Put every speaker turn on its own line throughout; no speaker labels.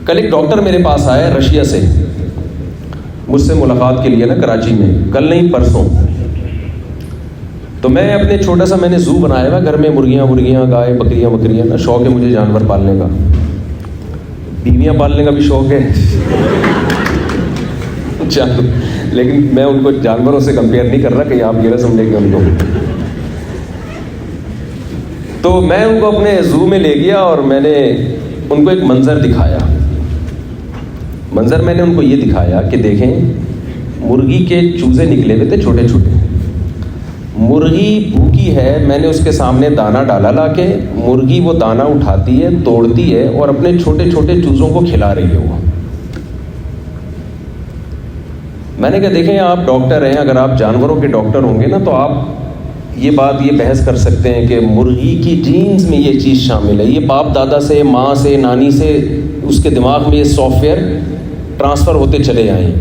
کل ایک ڈاکٹر میرے پاس آیا رشیا سے، مجھ سے ملاقات کے لیے نا کراچی میں، کل نہیں پرسوں. تو میں اپنے چھوٹا سا میں نے زو بنایا ہوا گھر میں، مرغیاں گائے بکریاں نا، شوق ہے مجھے جانور پالنے کا، بیویاں پالنے کا بھی شوق ہے لیکن میں ان کو جانوروں سے کمپیئر نہیں کر رہا کہ آپ یہ نہ سمجھیں کہ ان کو. تو میں ان کو اپنے زو میں لے گیا اور میں نے ان کو ایک منظر دکھایا. منظر میں نے ان کو یہ دکھایا کہ دیکھیں مرغی کے چوزے نکلے ہوئے تھے چھوٹے چھوٹے. مرغی بھوکی ہے، میں نے اس کے سامنے دانہ ڈالا لا کے، مرغی وہ دانہ اٹھاتی ہے، توڑتی ہے اور اپنے چھوٹے چھوٹے چوزوں کو کھلا رہی ہے. وہ میں نے کہا دیکھیں آپ ڈاکٹر ہیں، اگر آپ جانوروں کے ڈاکٹر ہوں گے نا تو آپ یہ بحث کر سکتے ہیں کہ مرغی کی جینز میں یہ چیز شامل ہے، یہ باپ دادا سے، ماں سے، نانی سے اس کے دماغ میں یہ سافٹ ویئر ٹرانسفر ہوتے چلے آئیں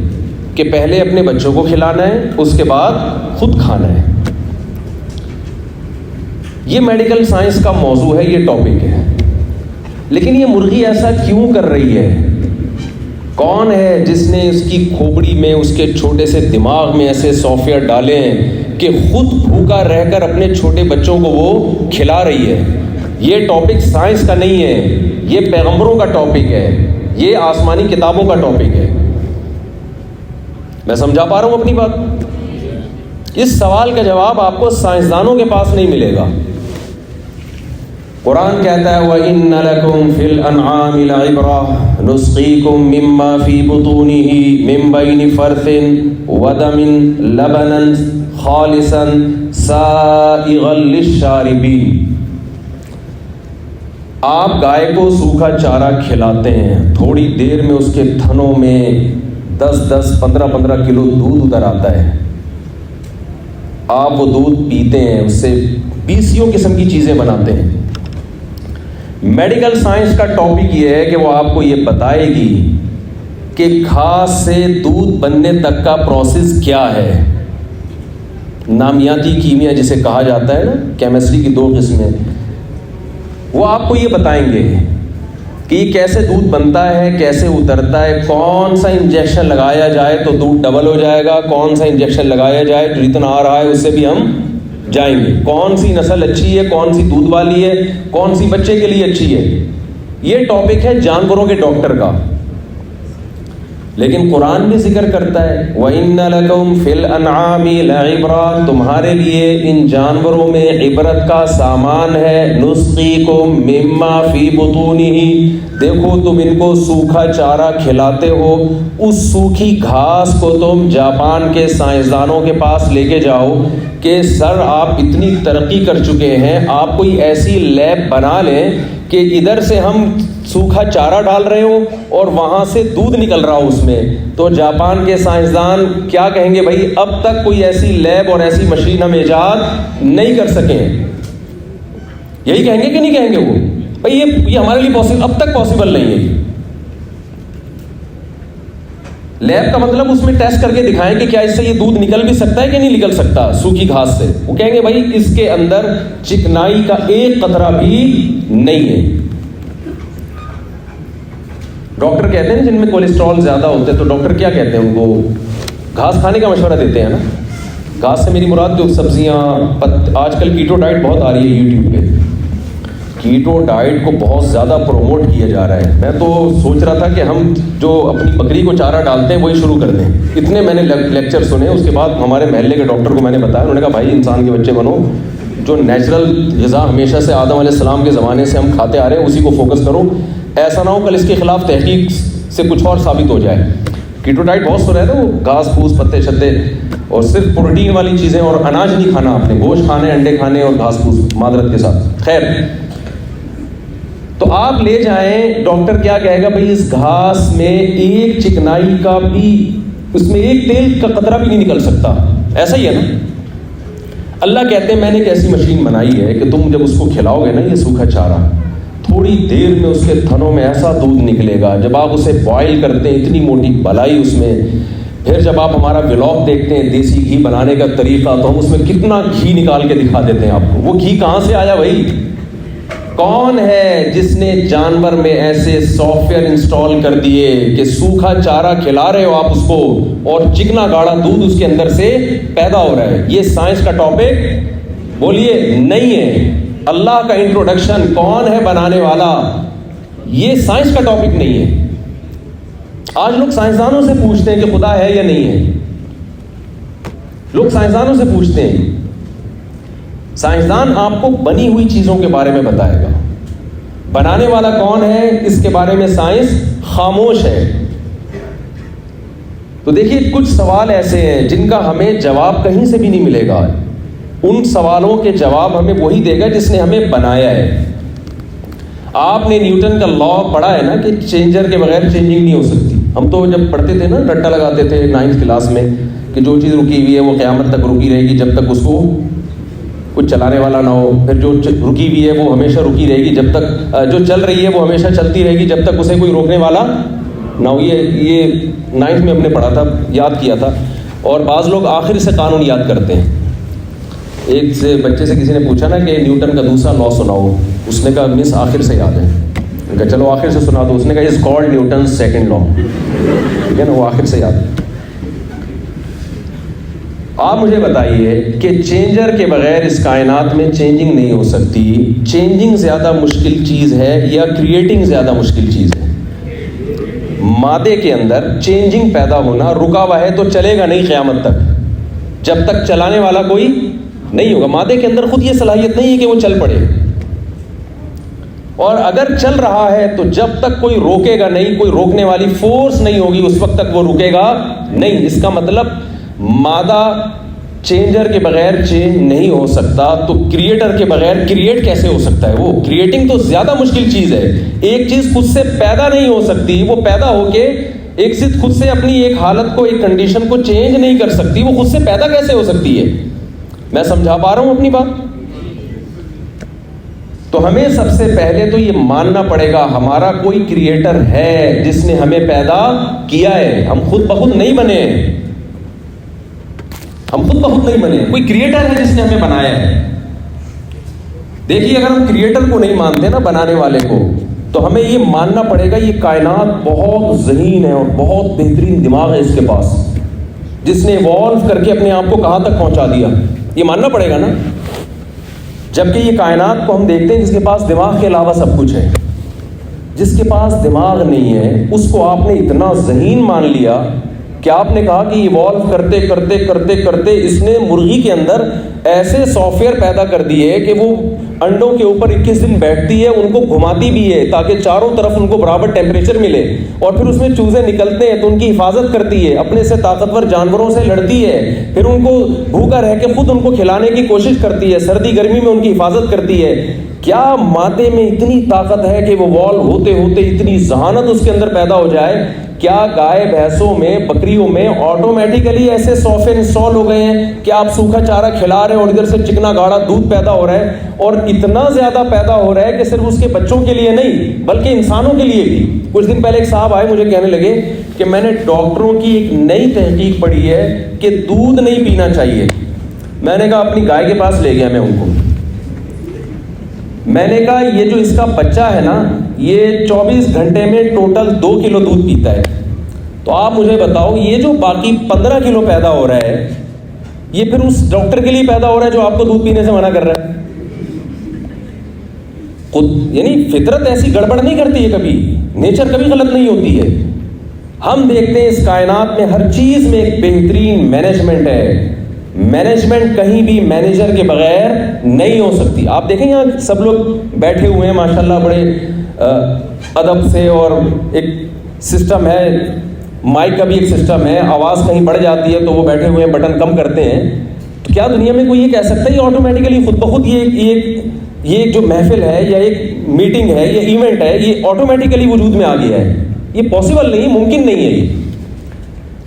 کہ پہلے اپنے بچوں کو کھلانا ہے، اس کے بعد خود کھانا ہے. یہ میڈیکل سائنس کا موضوع ہے، یہ ٹاپک ہے. لیکن یہ مرغی ایسا کیوں کر رہی ہے؟ کون ہے جس نے اس کی کھوپڑی میں، اس کے چھوٹے سے دماغ میں ایسے سافٹ ویئر ڈالے ہیں کہ خود بھوکا رہ کر اپنے چھوٹے بچوں کو وہ کھلا رہی ہے؟ یہ ٹاپک سائنس کا نہیں ہے، یہ پیغمبروں کا ٹاپک ہے، یہ آسمانی کتابوں کا ٹاپک ہے. میں سمجھا پا رہا ہوں اپنی بات؟ اس سوال کا جواب آپ کو سائنسدانوں کے پاس نہیں ملے گا. قرآن کہتا ہے وَإِنَّ لَكُمْ فِي الْأَنْعَامِ لَعِبْرَةً نُسْقِيكُم مِّمَّا فِي بُطُونِهِ مِن بَيْنِ فَرْثٍ وَدَمٍ لَبَنًا خَالِصًا سَائِغًا لِلشَّارِبِينَ. آپ گائے کو سوکھا چارہ کھلاتے ہیں، تھوڑی دیر میں اس کے تھنوں میں 10-15 کلو دودھ اتر آتا ہے. آپ وہ دودھ پیتے ہیں، اس سے 20 قسم کی چیزیں بناتے ہیں. میڈیکل سائنس کا ٹاپک یہ ہے کہ وہ آپ کو یہ بتائے گی کہ گھاس سے دودھ بننے تک کا پروسیس کیا ہے. نامیاتی کیمیا جسے کہا جاتا ہے نا، کیمسٹری کی 2 قسمیں، وہ آپ کو یہ بتائیں گے کہ یہ کیسے دودھ بنتا ہے، کیسے اترتا ہے، کون سا انجیکشن لگایا جائے تو دودھ ڈبل ہو جائے گا، کون سا انجیکشن لگایا جائے جو جتنا آ رہا ہے اس سے بھی ہم جائیں گے، کون سی نسل اچھی ہے، کون سی دودھ والی ہے، کون سی بچے کے لیے اچھی ہے. یہ ٹاپک ہے جانوروں کے ڈاکٹر کا. لیکن قرآن بھی ذکر کرتا ہے وَإِنَّ لَكُمْ فِي الْأَنْعَامِ لَعِبْرَةً، تمہارے لیے ان جانوروں میں عبرت کا سامان ہے. نُسْقِيكُم مِّمَّا فِي بُطُونِهِ، دیکھو تم ان کو سوکھا چارہ کھلاتے ہو، اس سوکھی گھاس کو تم جاپان کے سائنسدانوں کے پاس لے کے جاؤ کہ سر آپ اتنی ترقی کر چکے ہیں، آپ کوئی ایسی لیب بنا لیں کہ ادھر سے ہم سوکھا چارہ ڈال رہے ہوں اور وہاں سے دودھ نکل رہا ہو اس میں. تو جاپان کے سائنسدان کیا کہیں گے؟ بھائی اب تک کوئی ایسی لیب اور ایسی مشین ہم ایجاد نہیں کر سکے. یہی کہیں گے کہ نہیں کہیں گے وہ؟ بھائی یہ ہمارے لیے اب تک پاسبل نہیں ہے. لیب کا مطلب اس میں ٹیسٹ کر کے دکھائیں کہ کیا اس سے یہ دودھ نکل بھی سکتا ہے کہ نہیں نکل سکتا سوکھی گھاس سے. وہ کہیں گے بھائی اس کے اندر چکنائی کا ایک قطرہ بھی نہیں ہے. ڈاکٹر کہتے ہیں جن میں کولیسٹرول زیادہ ہوتے ہیں تو ڈاکٹر کیا کہتے ہیں ان کو؟ گھاس کھانے کا مشورہ دیتے ہیں نا. گھاس سے میری مراد جو سبزیاں، آج کل کیٹو ڈائٹ بہت آ رہی ہے یوٹیوب پہ، کیٹو ڈائٹ کو بہت زیادہ پروموٹ کیا جا رہا ہے. میں تو سوچ رہا تھا کہ ہم جو اپنی بکری کو چارہ ڈالتے ہیں وہی شروع کر دیں. اتنے میں نے لیکچر سنے. اس کے بعد ہمارے محلے کے ڈاکٹر کو میں نے بتایا، انہوں نے کہا بھائی انسان کے بچے بنو، جو نیچرل غذا ہمیشہ سے آدم علیہ السلام کے زمانے سے ہم کھاتے آ رہے ہیں اسی کو فوکس کرو. ایسا نہ ہو کل اس کے خلاف تحقیق سے کچھ اور ثابت ہو جائے. کیٹو ڈائٹ بہت سنا ہے نا، وہ گھاس پھوس پتے شتے اور صرف پروٹین والی چیزیں اور اناج نہیں کھانا، آپ نے گوشت کھانے، انڈے کھانے اور گھاس پھوس معذرت کے ساتھ. خیر، تو آپ لے جائیں، ڈاکٹر کیا کہے گا؟ بھائی اس گھاس میں ایک چکنائی کا بھی، اس میں ایک تیل کا قطرہ بھی نہیں نکل سکتا. ایسا ہی ہے نا. اللہ کہتے ہیں میں نے ایک ایسی مشین بنائی ہے کہ تم جب اس کو کھلاؤ گے نا یہ سوکھا چارہ، تھوڑی دیر میں اس کے تھنوں میں ایسا دودھ نکلے گا. جب آپ اسے بوائل کرتے ہیں اتنی موٹی بلائی اس میں. پھر جب آپ ہمارا ولاگ دیکھتے ہیں دیسی گھی بنانے کا طریقہ، تو ہم اس میں کتنا گھی نکال کے دکھا دیتے ہیں آپ کو. وہ گھی کہاں سے آیا بھائی؟ کون ہے جس نے جانور میں ایسے سافٹ ویئر انسٹال کر دیے کہ سوکھا چارہ کھلا رہے ہو آپ اس کو اور چکنا گاڑا دودھ اس کے اندر سے پیدا ہو رہا ہے؟ یہ سائنس کا ٹاپک بولیے نہیں ہے. اللہ کا انٹروڈکشن کون ہے بنانے والا، یہ سائنس کا ٹاپک نہیں ہے. آج لوگ سائنسدانوں سے پوچھتے ہیں کہ خدا ہے یا نہیں ہے. لوگ سائنسدانوں سے پوچھتے ہیں. سائنسدان آپ کو بنی ہوئی چیزوں کے بارے میں بتائے گا، بنانے والا کون ہے اس کے بارے میں سائنس خاموش ہے. تو دیکھیے کچھ سوال ایسے ہیں جن کا ہمیں جواب کہیں سے بھی نہیں ملے گا. ان سوالوں کے جواب ہمیں وہی دے گا جس نے ہمیں بنایا ہے. آپ نے نیوٹن کا لا پڑھا ہے نا کہ چینجر کے بغیر چینجنگ نہیں ہو سکتی. ہم تو جب پڑھتے تھے نا رٹا لگاتے تھے 9th کلاس میں کہ جو چیز رکی ہوئی ہے وہ قیامت تک رکی رہے گی جب تک اس کو کچھ چلانے والا نہ ہو. پھر جو رکی ہوئی ہے وہ ہمیشہ رکی رہے گی جب تک، جو چل رہی ہے وہ ہمیشہ چلتی رہے گی جب تک اسے کوئی روکنے والا نہ ہو. یہ 9th میں ہم نے پڑھا تھا، یاد کیا تھا. اور بعض لوگ آخر سے قانون یاد کرتے ہیں. ایک سے بچے سے کسی نے پوچھا نا کہ نیوٹن کا دوسرا لا سناؤ. اس نے کہا مس آخر سے یاد ہے. کہا چلو آخر سے سنا دو. اس نے کہا is called Newton second law. ٹھیک ہے نا، وہ آخر سے یاد ہے. آپ مجھے بتائیے کہ چینجر کے بغیر اس کائنات میں چینجنگ نہیں ہو سکتی. چینجنگ زیادہ مشکل چیز ہے یا کریٹنگ زیادہ مشکل چیز ہے؟ مادے کے اندر چینجنگ پیدا ہونا رکا ہوا ہے تو چلے گا نہیں قیامت تک جب تک چلانے والا کوئی نہیں ہوگا. مادے کے اندر خود یہ صلاحیت نہیں ہے کہ وہ چل پڑے، اور اگر چل رہا ہے تو جب تک کوئی روکے گا نہیں، کوئی روکنے والی فورس نہیں ہوگی اس وقت تک وہ رکے گا نہیں. اس کا مطلب مادہ چینجر کے بغیر چینج نہیں ہو سکتا تو کریٹر کے بغیر کریٹ کیسے ہو سکتا ہے؟ وہ کریٹنگ تو زیادہ مشکل چیز ہے. ایک چیز خود سے پیدا نہیں ہو سکتی، وہ پیدا ہو کے ایک چیز خود سے اپنی ایک حالت کو، ایک کنڈیشن کو چینج نہیں کر سکتی. وہ خود سے پیدا کیسے ہو سکتی ہے؟ میں سمجھا پا رہا ہوں اپنی بات؟ تو ہمیں سب سے پہلے تو یہ ماننا پڑے گا ہمارا کوئی کریٹر ہے جس نے ہمیں پیدا کیا ہے. ہم خود بخود نہیں بنے ہیں، ہم خود بخود نہیں بنے. کوئی کریٹر ہے جس نے ہمیں بنایا ہے. دیکھیے اگر ہم کریٹر کو نہیں مانتے نا، بنانے والے کو، تو ہمیں یہ ماننا پڑے گا یہ کائنات بہت ذہین ہے اور بہت بہترین دماغ ہے اس کے پاس، جس نے ایوالو کر کے اپنے آپ کو کہاں تک پہنچا دیا. یہ ماننا پڑے گا نا. جبکہ یہ کائنات کو ہم دیکھتے ہیں جس کے پاس دماغ کے علاوہ سب کچھ ہے. جس کے پاس دماغ نہیں ہے اس کو آپ نے اتنا ذہین مان لیا کہ آپ نے کہا کہ ایوالو کرتے کرتے کرتے کرتے اس نے مرغی کے اندر ایسے سافٹ ویئر پیدا کر دیے کہ وہ انڈوں کے اوپر 21 دن بیٹھتی ہے، ان کو گھماتی بھی ہے تاکہ چاروں طرف ان کو برابر ٹیمپریچر ملے، اور پھر اس میں چوزے نکلتے ہیں تو ان کی حفاظت کرتی ہے، اپنے سے طاقتور جانوروں سے لڑتی ہے، پھر ان کو بھوکا رہ کے خود ان کو کھلانے کی کوشش کرتی ہے، سردی گرمی میں ان کی حفاظت کرتی ہے. کیا مادے میں اتنی طاقت ہے کہ وہ وال ہوتے ہوتے اتنی ذہانت اس کے اندر پیدا ہو جائے؟ کیا گائے بھینسوں میں، بکریوں میں آٹومیٹیکلی ایسے سافٹ ویئر انسٹال ہو گئے ہیں کہ آپ سوکھا چارہ کھلا رہے ہیں اور ادھر سے چکنا گاڑا دودھ پیدا ہو رہا ہے، اور اتنا زیادہ پیدا ہو رہا ہے کہ صرف اس کے بچوں کے لیے نہیں بلکہ انسانوں کے لیے بھی. کچھ دن پہلے ایک صاحب آئے مجھے کہنے لگے کہ میں نے ڈاکٹروں کی ایک نئی تحقیق پڑھی ہے کہ دودھ نہیں پینا چاہیے. میں نے کہا اپنی گائے کے پاس لے گیا میں ان کو. میں نے کہا یہ جو اس کا بچہ ہے نا یہ 24 گھنٹے میں ٹوٹل 2 کلو دودھ پیتا ہے. تو آپ مجھے بتاؤ یہ جو باقی 15 کلو پیدا ہو رہا ہے یہ پھر اس ڈاکٹر کے لیے پیدا ہو رہا ہے جو آپ کو دودھ پینے سے منع کر رہا ہے. خود یعنی فطرت ایسی گڑبڑ نہیں کرتی ہے کبھی، نیچر کبھی غلط نہیں ہوتی ہے. ہم دیکھتے ہیں اس کائنات میں ہر چیز میں ایک بہترین مینجمنٹ ہے. مینجمنٹ کہیں بھی مینیجر کے بغیر نہیں ہو سکتی. آپ دیکھیں یہاں سب لوگ بیٹھے ہوئے ہیں ماشاءاللہ بڑے ادب سے، اور ایک سسٹم ہے، مائک کا بھی ایک سسٹم ہے، آواز کہیں بڑھ جاتی ہے تو وہ بیٹھے ہوئے ہیں بٹن کم کرتے ہیں. تو کیا دنیا میں کوئی یہ کہہ سکتا ہے یہ آٹومیٹیکلی خود بخود یہ جو محفل ہے یا ایک میٹنگ ہے یا ایونٹ ہے یہ آٹومیٹیکلی وجود میں آ گیا ہے؟ یہ پاسبل نہیں، ممکن نہیں ہے یہ.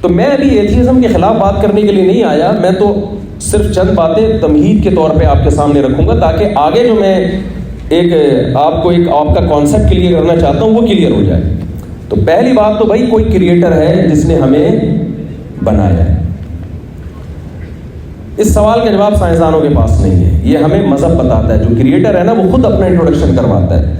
تو میں ابھی ایتھیزم کے خلاف بات کرنے کے لیے نہیں آیا، میں تو صرف چند باتیں تمہید کے طور پہ آپ کے سامنے رکھوں گا تاکہ آگے جو میں آپ کا کانسیپٹ کلیئر کرنا چاہتا ہوں وہ کلیئر ہو جائے. تو پہلی بات تو بھائی کوئی کریٹر ہے جس نے ہمیں بنایا ہے. اس سوال کا جواب سائنسدانوں کے پاس نہیں ہے، یہ ہمیں مذہب بتاتا ہے، جو کریٹر ہے نا وہ خود اپنا انٹروڈکشن کرواتا ہے۔